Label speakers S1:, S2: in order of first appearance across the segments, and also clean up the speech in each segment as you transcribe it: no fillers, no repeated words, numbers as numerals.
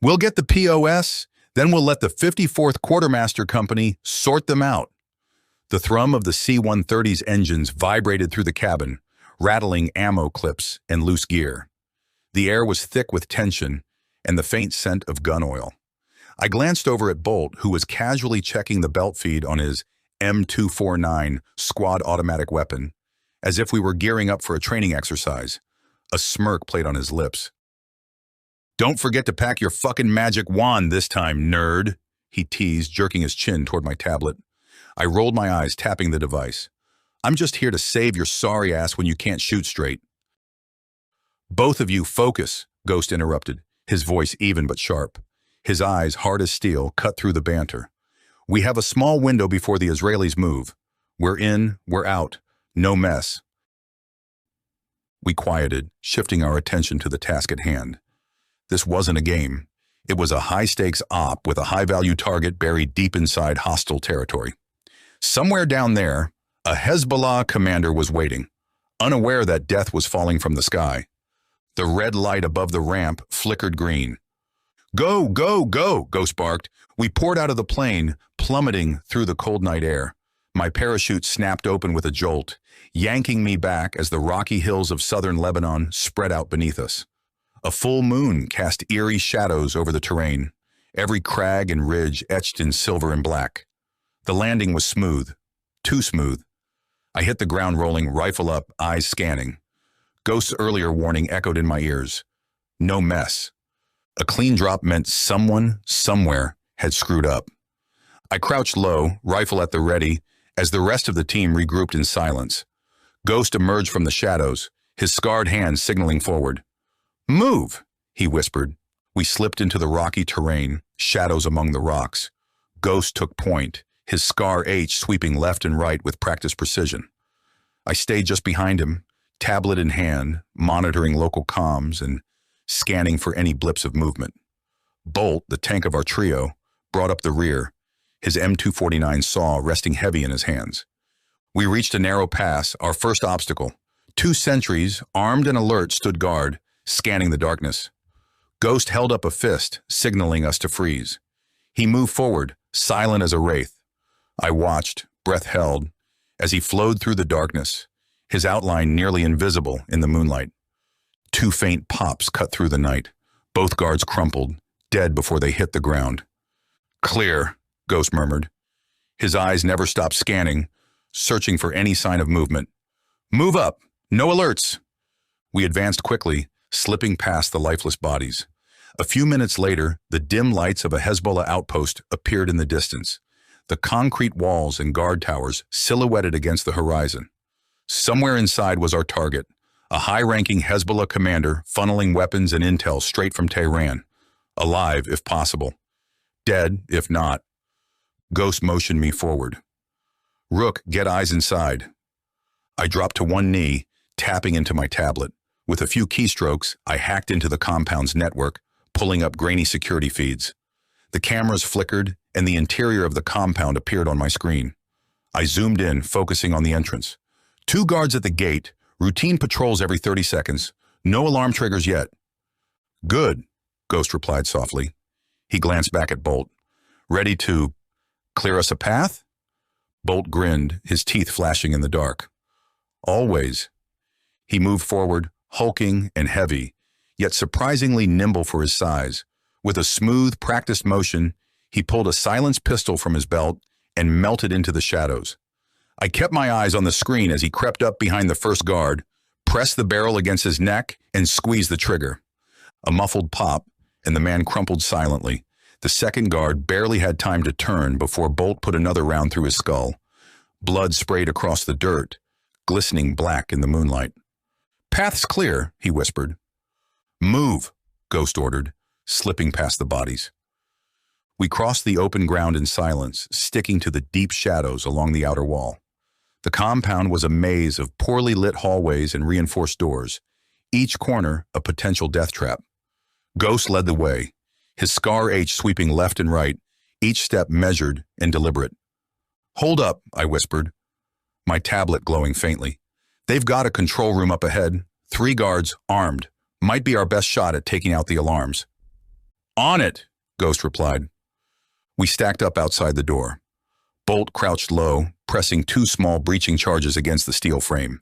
S1: We'll get the POS, then we'll let the 54th Quartermaster Company sort them out. The thrum of the C-130's engines vibrated through the cabin, rattling ammo clips and loose gear. The air was thick with tension and the faint scent of gun oil. I glanced over at Bolt, who was casually checking the belt feed on his M249 squad automatic weapon, as if we were gearing up for a training exercise. A smirk played on his lips. "Don't forget to pack your fucking magic wand this time, nerd," he teased, jerking his chin toward my tablet. I rolled my eyes, tapping the device. "I'm just here to save your sorry ass when you can't shoot straight." "Both of you, focus," Ghost interrupted, his voice even but sharp. His eyes, hard as steel, cut through the banter. "We have a small window before the Israelis move. We're in, we're out. No mess." We quieted, shifting our attention to the task at hand. This wasn't a game. It was a high-stakes op with a high-value target buried deep inside hostile territory. Somewhere down there, a Hezbollah commander was waiting, unaware that death was falling from the sky. The red light above the ramp flickered green. "Go, go, go," Ghost barked. We poured out of the plane, plummeting through the cold night air. My parachute snapped open with a jolt, yanking me back as the rocky hills of southern Lebanon spread out beneath us. A full moon cast eerie shadows over the terrain, every crag and ridge etched in silver and black. The landing was smooth, too smooth. I hit the ground rolling, rifle up, eyes scanning. Ghost's earlier warning echoed in my ears. No mess. A clean drop meant someone, somewhere, had screwed up. I crouched low, rifle at the ready, as the rest of the team regrouped in silence. Ghost emerged from the shadows, his scarred hand signaling forward. "Move," he whispered. We slipped into the rocky terrain, shadows among the rocks. Ghost took point, his scar H sweeping left and right with practiced precision. I stayed just behind him, tablet in hand, monitoring local comms and scanning for any blips of movement. Bolt, the tank of our trio, brought up the rear, his M249 saw resting heavy in his hands. We reached a narrow pass, our first obstacle. 2 sentries, armed and alert, stood guard, scanning the darkness. Ghost held up a fist, signaling us to freeze. He moved forward, silent as a wraith. I watched, breath held, as he flowed through the darkness, his outline nearly invisible in the moonlight. 2 faint pops cut through the night. Both guards crumpled, dead before they hit the ground. "Clear," Ghost murmured. His eyes never stopped scanning, searching for any sign of movement. "Move up! No alerts!" We advanced quickly, slipping past the lifeless bodies. A few minutes later, the dim lights of a Hezbollah outpost appeared in the distance, the concrete walls and guard towers silhouetted against the horizon. Somewhere inside was our target, a high-ranking Hezbollah commander funneling weapons and intel straight from Tehran, alive if possible, dead if not. Ghost motioned me forward. "Rook, get eyes inside." I dropped to one knee, tapping into my tablet. With a few keystrokes, I hacked into the compound's network, pulling up grainy security feeds. The cameras flickered, and the interior of the compound appeared on my screen. I zoomed in, focusing on the entrance. 2 guards at the gate, routine patrols every 30 seconds. No alarm triggers yet. "Good," Ghost replied softly. He glanced back at Bolt. "Ready to clear us a path?" Bolt grinned, his teeth flashing in the dark. "Always." He moved forward, hulking and heavy, yet surprisingly nimble for his size. With a smooth, practiced motion, he pulled a silenced pistol from his belt and melted into the shadows. I kept my eyes on the screen as he crept up behind the first guard, pressed the barrel against his neck, and squeezed the trigger. A muffled pop, and the man crumpled silently. The second guard barely had time to turn before Bolt put another round through his skull. Blood sprayed across the dirt, glistening black in the moonlight. "Path's clear," he whispered. "Move," Ghost ordered, slipping past the bodies. We crossed the open ground in silence, sticking to the deep shadows along the outer wall. The compound was a maze of poorly lit hallways and reinforced doors, each corner a potential death trap. Ghost led the way, his scar H sweeping left and right, each step measured and deliberate. "Hold up," I whispered, my tablet glowing faintly. "They've got a control room up ahead, 3 guards, armed. Might be our best shot at taking out the alarms." On it, Ghost replied. We stacked up outside the door. Bolt crouched low, pressing 2 small breaching charges against the steel frame.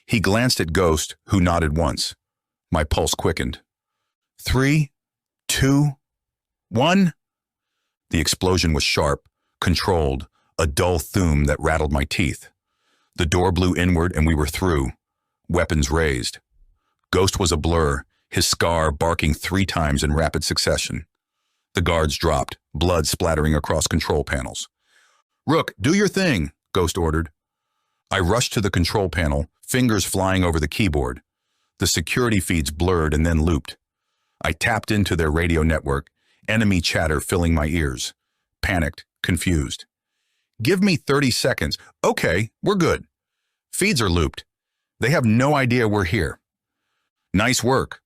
S1: He glanced at Ghost, who nodded once. My pulse quickened. 3, 2, 1. The explosion was sharp, controlled, a dull thum that rattled my teeth. The door blew inward and we were through, weapons raised. Ghost was a blur, his scar barking 3 times in rapid succession. The guards dropped, blood splattering across control panels. Rook, do your thing, Ghost ordered. I rushed to the control panel, fingers flying over the keyboard. The security feeds blurred and then looped. I tapped into their radio network, enemy chatter filling my ears. Panicked, confused. Give me 30 seconds. Okay, we're good. Feeds are looped. They have no idea we're here. Nice work.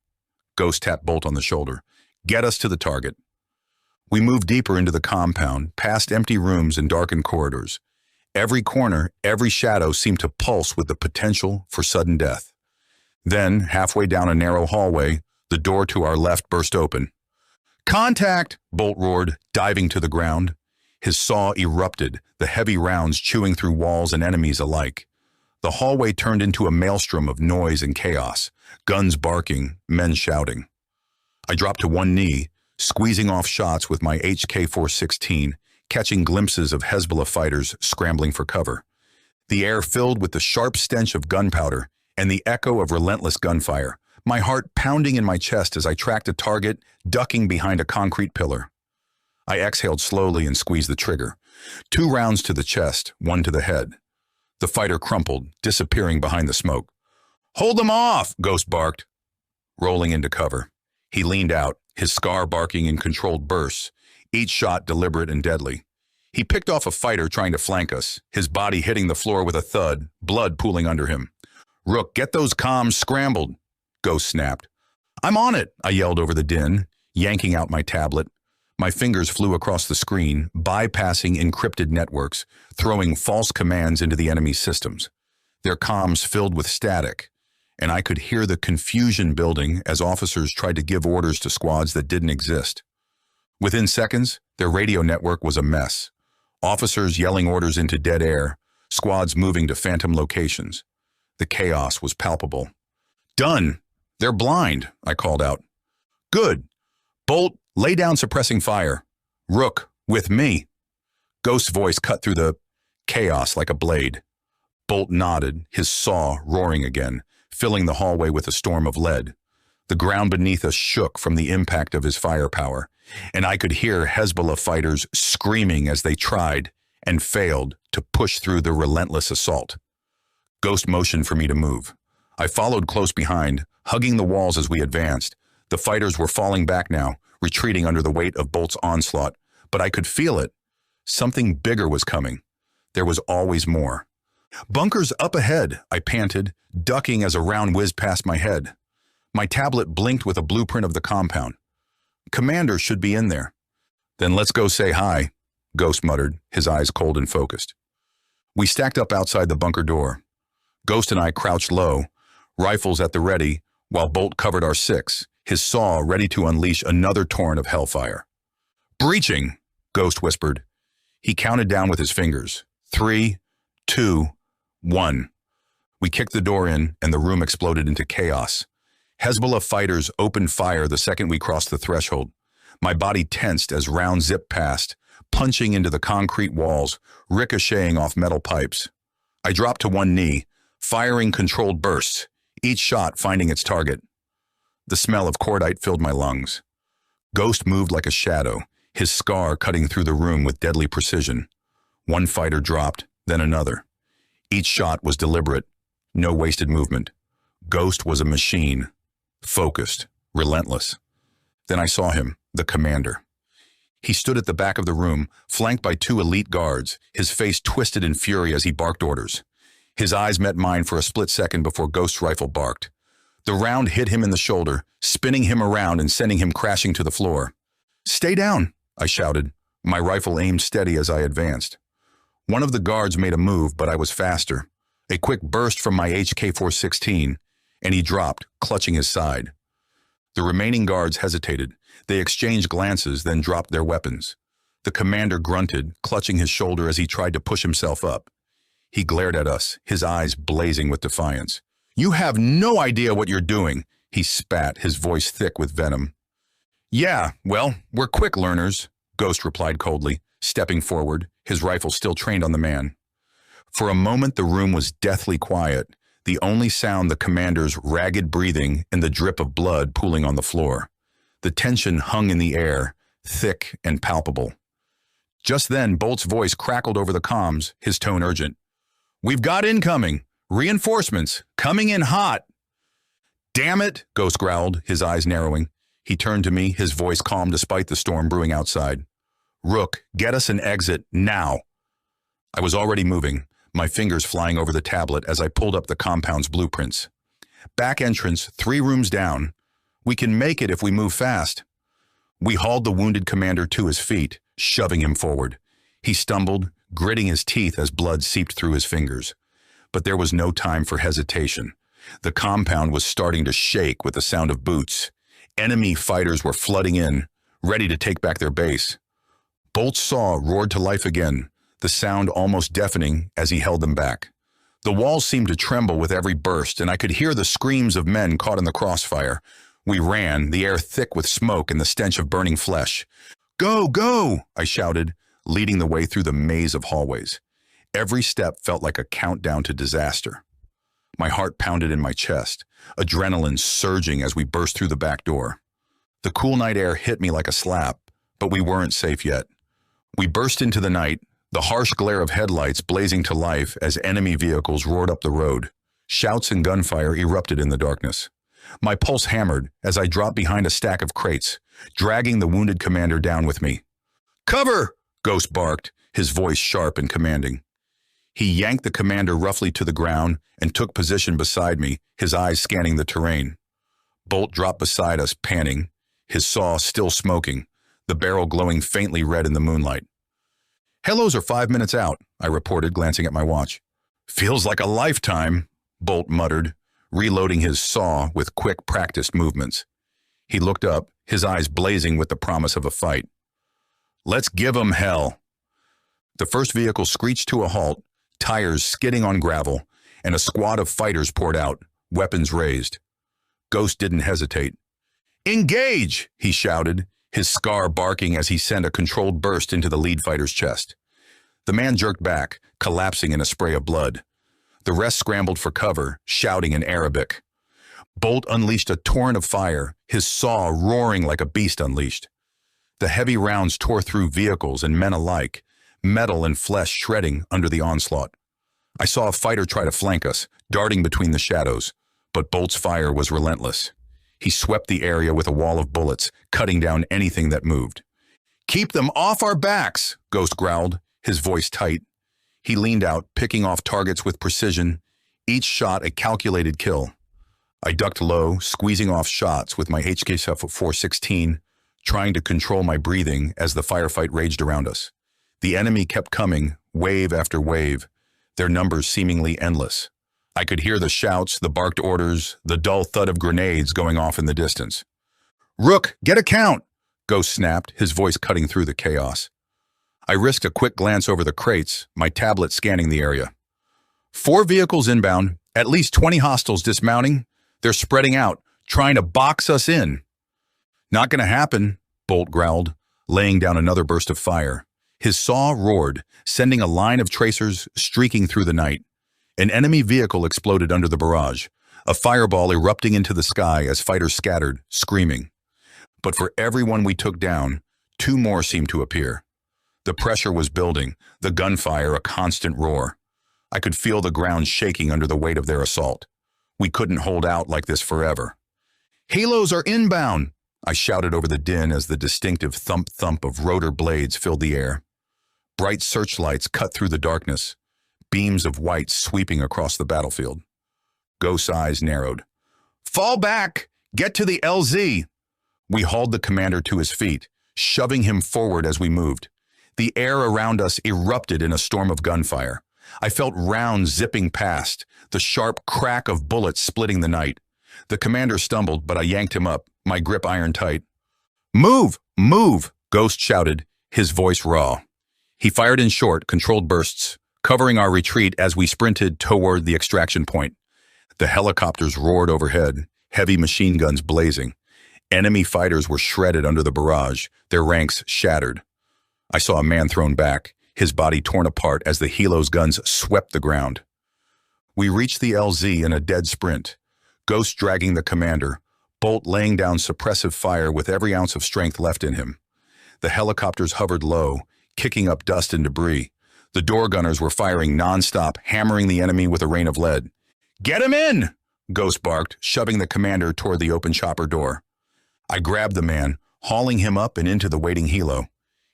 S1: Ghost tapped Bolt on the shoulder. Get us to the target. We moved deeper into the compound, past empty rooms and darkened corridors. Every corner, every shadow seemed to pulse with the potential for sudden death. Then, halfway down a narrow hallway, the door to our left burst open. Contact! Bolt roared, diving to the ground. His saw erupted, the heavy rounds chewing through walls and enemies alike. The hallway turned into a maelstrom of noise and chaos, guns barking, men shouting. I dropped to one knee, squeezing off shots with my HK-416, catching glimpses of Hezbollah fighters scrambling for cover. The air filled with the sharp stench of gunpowder and the echo of relentless gunfire, my heart pounding in my chest as I tracked a target, ducking behind a concrete pillar. I exhaled slowly and squeezed the trigger. 2 rounds to the chest, 1 to the head. The fighter crumpled, disappearing behind the smoke. Hold them off, Ghost barked. Rolling into cover. He leaned out, his scar barking in controlled bursts, each shot deliberate and deadly. He picked off a fighter trying to flank us, his body hitting the floor with a thud, blood pooling under him. Rook, get those comms scrambled, Ghost snapped. I'm on it, I yelled over the din, yanking out my tablet. My fingers flew across the screen, bypassing encrypted networks, throwing false commands into the enemy's systems. Their comms filled with static, and I could hear the confusion building as officers tried to give orders to squads that didn't exist. Within seconds, their radio network was a mess. Officers yelling orders into dead air, squads moving to phantom locations. The chaos was palpable. Done! They're blind, I called out. Good. Bolt, lay down suppressing fire. Rook, with me. Ghost's voice cut through the chaos like a blade. Bolt nodded, his saw roaring again, filling the hallway with a storm of lead. The ground beneath us shook from the impact of his firepower, and I could hear Hezbollah fighters screaming as they tried and failed to push through the relentless assault. Ghost motioned for me to move. I followed close behind, hugging the walls as we advanced. The fighters were falling back now, retreating under the weight of Bolt's onslaught, but I could feel it. Something bigger was coming. There was always more. Bunkers up ahead, I panted, ducking as a round whizzed past my head. My tablet blinked with a blueprint of the compound. Commander should be in there. Then let's go say hi, Ghost muttered, his eyes cold and focused. We stacked up outside the bunker door. Ghost and I crouched low, rifles at the ready, while Bolt covered our 6, his saw ready to unleash another torrent of hellfire. Breaching, Ghost whispered. He counted down with his fingers. 3, 2, 1. We kicked the door in, and the room exploded into chaos. Hezbollah fighters opened fire the second we crossed the threshold. My body tensed as rounds zipped past, punching into the concrete walls, ricocheting off metal pipes. I dropped to one knee, firing controlled bursts, each shot finding its target. The smell of cordite filled my lungs. Ghost moved like a shadow, his scar cutting through the room with deadly precision. One fighter dropped, then another. Each shot was deliberate, no wasted movement. Ghost was a machine, focused, relentless. Then I saw him, the commander. He stood at the back of the room, flanked by 2 elite guards, his face twisted in fury as he barked orders. His eyes met mine for a split second before Ghost's rifle barked. The round hit him in the shoulder, spinning him around and sending him crashing to the floor. Stay down, I shouted, my rifle aimed steady as I advanced. One of the guards made a move, but I was faster. A quick burst from my HK-416, and he dropped, clutching his side. The remaining guards hesitated. They exchanged glances, then dropped their weapons. The commander grunted, clutching his shoulder as he tried to push himself up. He glared at us, his eyes blazing with defiance. "You have no idea what you're doing," he spat, his voice thick with venom. "Yeah, well, we're quick learners," Ghost replied coldly, stepping forward, his rifle still trained on the man. For a moment the room was deathly quiet, the only sound the commander's ragged breathing and the drip of blood pooling on the floor. The tension hung in the air, thick and palpable. Just then, Bolt's voice crackled over the comms, his tone urgent. "We've got incoming! Reinforcements! Coming in hot!" "Damn it!" Ghost growled, his eyes narrowing. He turned to me, his voice calm despite the storm brewing outside. "Rook, get us an exit, now!" I was already moving, my fingers flying over the tablet as I pulled up the compound's blueprints. Back entrance, 3 rooms down. We can make it if we move fast. We hauled the wounded commander to his feet, shoving him forward. He stumbled, gritting his teeth as blood seeped through his fingers. But there was no time for hesitation. The compound was starting to shake with the sound of boots. Enemy fighters were flooding in, ready to take back their base. Bolt's saw roared to life again, the sound almost deafening as he held them back. The walls seemed to tremble with every burst, and I could hear the screams of men caught in the crossfire. We ran, the air thick with smoke and the stench of burning flesh. "Go, go!" I shouted, leading the way through the maze of hallways. Every step felt like a countdown to disaster. My heart pounded in my chest, adrenaline surging as we burst through the back door. The cool night air hit me like a slap, but we weren't safe yet. We burst into the night, the harsh glare of headlights blazing to life as enemy vehicles roared up the road. Shouts and gunfire erupted in the darkness. My pulse hammered as I dropped behind a stack of crates, dragging the wounded commander down with me. "Cover!" Ghost barked, his voice sharp and commanding. He yanked the commander roughly to the ground and took position beside me, his eyes scanning the terrain. Bolt dropped beside us, panting, his saw still smoking, the barrel glowing faintly red in the moonlight. "Hellos are 5 minutes out," I reported, glancing at my watch. "Feels like a lifetime," Bolt muttered, reloading his saw with quick, practiced movements. He looked up, his eyes blazing with the promise of a fight. "Let's give 'em hell." The first vehicle screeched to a halt, tires skidding on gravel, and a squad of fighters poured out, weapons raised. Ghost didn't hesitate. "Engage!" he shouted, his scar barking as he sent a controlled burst into the lead fighter's chest. The man jerked back, collapsing in a spray of blood. The rest scrambled for cover, shouting in Arabic. Bolt unleashed a torrent of fire, his saw roaring like a beast unleashed. The heavy rounds tore through vehicles and men alike, metal and flesh shredding under the onslaught. I saw a fighter try to flank us, darting between the shadows, but Bolt's fire was relentless. He swept the area with a wall of bullets, cutting down anything that moved. "Keep them off our backs!" Ghost growled, his voice tight. He leaned out, picking off targets with precision, each shot a calculated kill. I ducked low, squeezing off shots with my HK-416, trying to control my breathing as the firefight raged around us. The enemy kept coming, wave after wave, their numbers seemingly endless. I could hear the shouts, the barked orders, the dull thud of grenades going off in the distance. "Rook, get a count!" Ghost snapped, his voice cutting through the chaos. I risked a quick glance over the crates, my tablet scanning the area. 4 vehicles inbound, at least 20 hostiles dismounting. They're spreading out, trying to box us in. "Not gonna happen," Bolt growled, laying down another burst of fire. His saw roared, sending a line of tracers streaking through the night. An enemy vehicle exploded under the barrage, a fireball erupting into the sky as fighters scattered, screaming. But for everyone we took down, 2 more seemed to appear. The pressure was building, the gunfire a constant roar. I could feel the ground shaking under the weight of their assault. We couldn't hold out like this forever. "Halos are inbound!" I shouted over the din as the distinctive thump-thump of rotor blades filled the air. Bright searchlights cut through the darkness, beams of white sweeping across the battlefield. Ghost's eyes narrowed. "Fall back! Get to the LZ!" We hauled the commander to his feet, shoving him forward as we moved. The air around us erupted in a storm of gunfire. I felt rounds zipping past, the sharp crack of bullets splitting the night. The commander stumbled, but I yanked him up, my grip iron tight. "Move! Move!" Ghost shouted, his voice raw. He fired in short, controlled bursts, covering our retreat as we sprinted toward the extraction point. The helicopters roared overhead, heavy machine guns blazing. Enemy fighters were shredded under the barrage, their ranks shattered. I saw a man thrown back, his body torn apart as the Helo's guns swept the ground. We reached the LZ in a dead sprint, Ghost dragging the commander, Bolt laying down suppressive fire with every ounce of strength left in him. The helicopters hovered low, kicking up dust and debris. The door gunners were firing nonstop, hammering the enemy with a rain of lead. "Get him in!" Ghost barked, shoving the commander toward the open chopper door. I grabbed the man, hauling him up and into the waiting helo.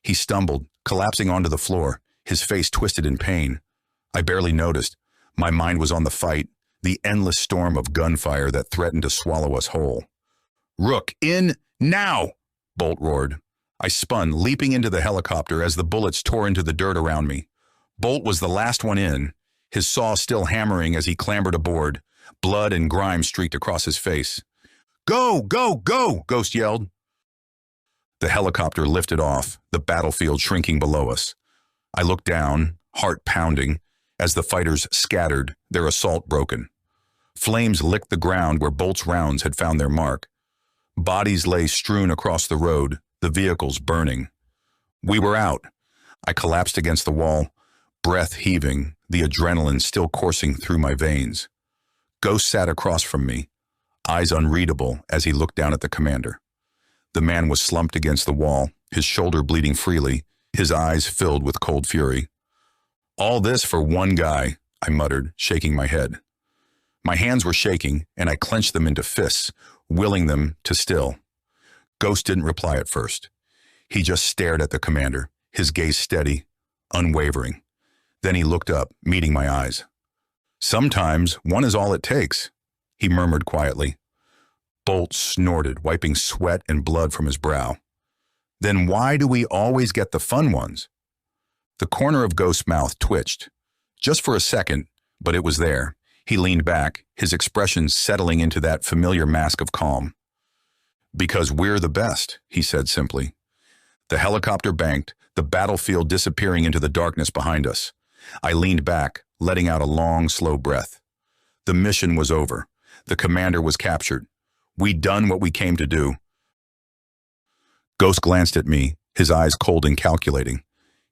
S1: He stumbled, collapsing onto the floor, his face twisted in pain. I barely noticed. My mind was on the fight, the endless storm of gunfire that threatened to swallow us whole. "Rook, in now!" Bolt roared. I spun, leaping into the helicopter as the bullets tore into the dirt around me. Bolt was the last one in, his saw still hammering as he clambered aboard. Blood and grime streaked across his face. "Go, go, go!" Ghost yelled. The helicopter lifted off, the battlefield shrinking below us. I looked down, heart pounding, as the fighters scattered, their assault broken. Flames licked the ground where Bolt's rounds had found their mark. Bodies lay strewn across the road, the vehicles burning. We were out. I collapsed against the wall, breath heaving, the adrenaline still coursing through my veins. Ghost sat across from me, eyes unreadable as he looked down at the commander. The man was slumped against the wall, his shoulder bleeding freely, his eyes filled with cold fury. "All this for one guy," I muttered, shaking my head. My hands were shaking, and I clenched them into fists, willing them to still. Ghost didn't reply at first. He just stared at the commander, his gaze steady, unwavering. Then he looked up, meeting my eyes. "Sometimes one is all it takes," he murmured quietly. Bolt snorted, wiping sweat and blood from his brow. "Then why do we always get the fun ones?" The corner of Ghost's mouth twitched. Just for a second, but it was there. He leaned back, his expression settling into that familiar mask of calm. "Because we're the best," he said simply. The helicopter banked, the battlefield disappearing into the darkness behind us. I leaned back, letting out a long, slow breath. The mission was over. The commander was captured. We'd done what we came to do. Ghost glanced at me, his eyes cold and calculating.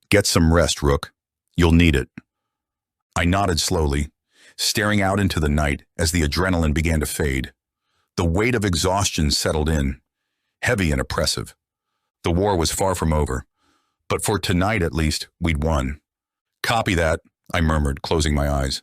S1: "Get some rest, Rook. You'll need it." I nodded slowly, staring out into the night as the adrenaline began to fade. The weight of exhaustion settled in, heavy and oppressive. The war was far from over, but for tonight at least, we'd won. "Copy that," I murmured, closing my eyes.